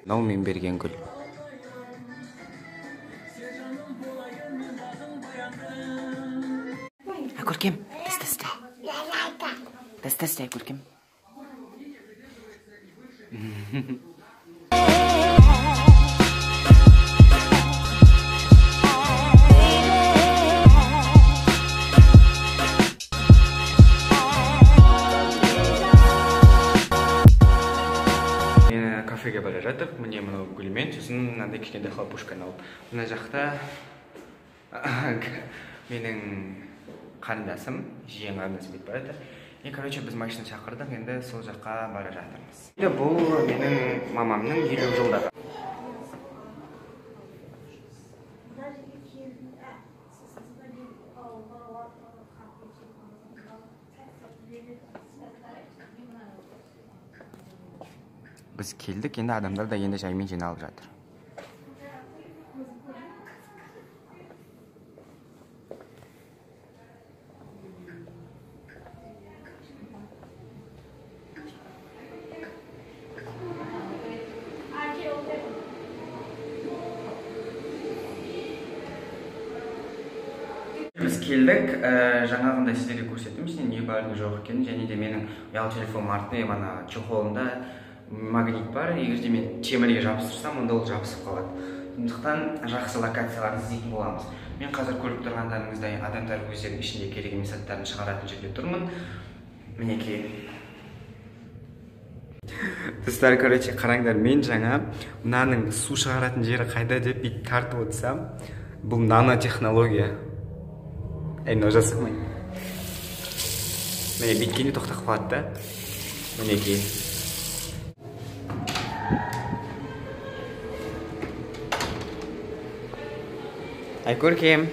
мынау мен берген гүл. Көркем, тастай көркем. Кафеге бара жатып, міне мынау гүлмен, сосын мынандай кішкентай хлопушканы алып. Мына жақта менің қарындасым, жиен қарындасым кетіп бара жатыр. Короче, біз машина шақырдық, енді сол жаққа бара жатырмыз. Бұл менің мамамның 50 жылдығы. Біз келдік, енді адамдар да енді жаймен жиналып жатыр. Біз келдік, жаңағындай сіздерге көрсеттім, сен не барын жоқ екен, және де менің ұялы телефон артына мана чехолында магнит бар, егерде мен темірге жабыстырсам, онда ол жабысып қалады. Сондықтан жақсы локацияларды іздейтін боламыз. Мен қазір көріп тұрғандарыңыздай адамдар өздерінің ішінде керек емес заттарын шығаратын жерде тұрмын. Мінекей. Достар, короче, қараңдар, мен жаңа мынаның су шығаратын жері қайда деп бит тартып отырсам, бұл нанотехнология. Мынау жасамай. Міне биткенде тоқтап қалады да. Мінекей. Ай, көркем.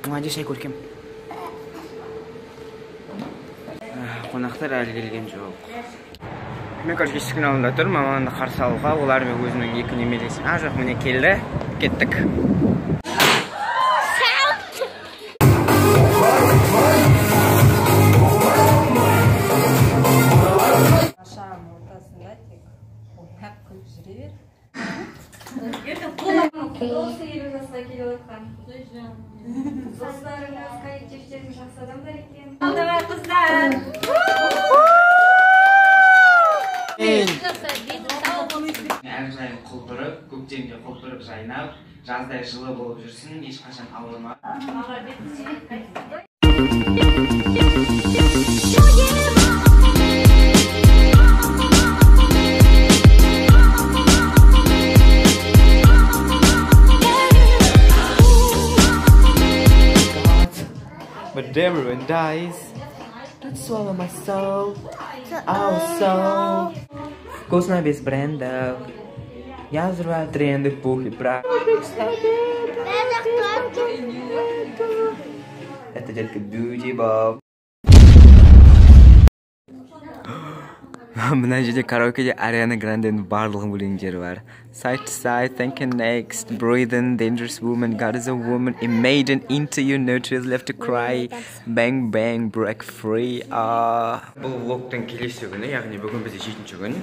Молодец, ай, көркем. Қонақтар әлі келген жоқ. Мен қазір есіктің алдында тұр, маманы қарсы алуға, олармен өзінің екі немересін. Жоқ, міне келді, кеттік. Осы елу жасқа келіп отқан достарыңыз, коллективтеріңіз жақсы адамдар екен. Алдыңа қыздар! Әр жайын құлпырып, көктемде құлпырып жайнап, жаздай жылы болып жүрсін, ешқашан ауырма. But everyone dies. Don't swallow my soul, our soul. Вкусно без брендов. Я взрываю тренды в пух и прах. Это только Beauty Bob. Мына жерде караокеде Ariana Grande'нің барлығын өлеңдері бар. Side to side, thinking next, breathing, dangerous woman, God is a woman, imagine into you, no tears left to cry, bang bang, break free. Бұл влогтың келесі күні, яғни бүгін бізде 7-ші күн.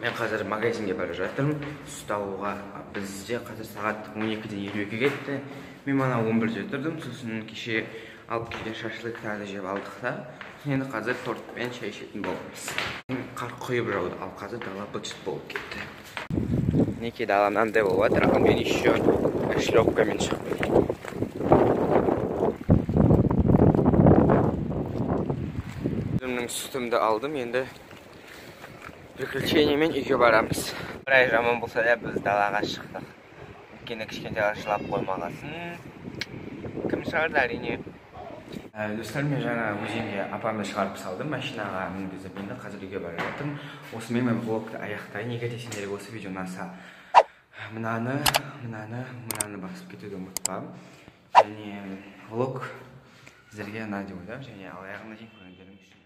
Мен қазір магазинге бара жатырмын, сүт алуға. Бізде қазір сағат 12-ден 52 кетті. Мен мана 11-де тұрдым, сосын кеше алып келген шашлыктарды жеп алдық та. Енді қазір тортпен шай ішетін боламыз. Қар құйып жауды, ал қазір дала быт-шыт болып кетті. Неке дала мынандай болып жатыр, ал мен еще шлепкамен шығып. Өзімнің сүтімді алдым, енді приключениемен үйге барамыз. Бір ай жаман болса да біз далаға шықтық. Өйткені кішкентай жылап қоймағасын. Кім шығарды әрине. Достар, мен жаңа өзенге апамды шығарып салдым, машинаға мінгізіп, енді қазір үйге бара жатырмын. Осымен мен влогты аяқтайын. Егер де сендерге осы видео ұнаса, мынаны басып кетуді ұмытпа. Және влог сіздерге ұнады деп ойлаймын, және ал аяғына дейін көргендерің үшін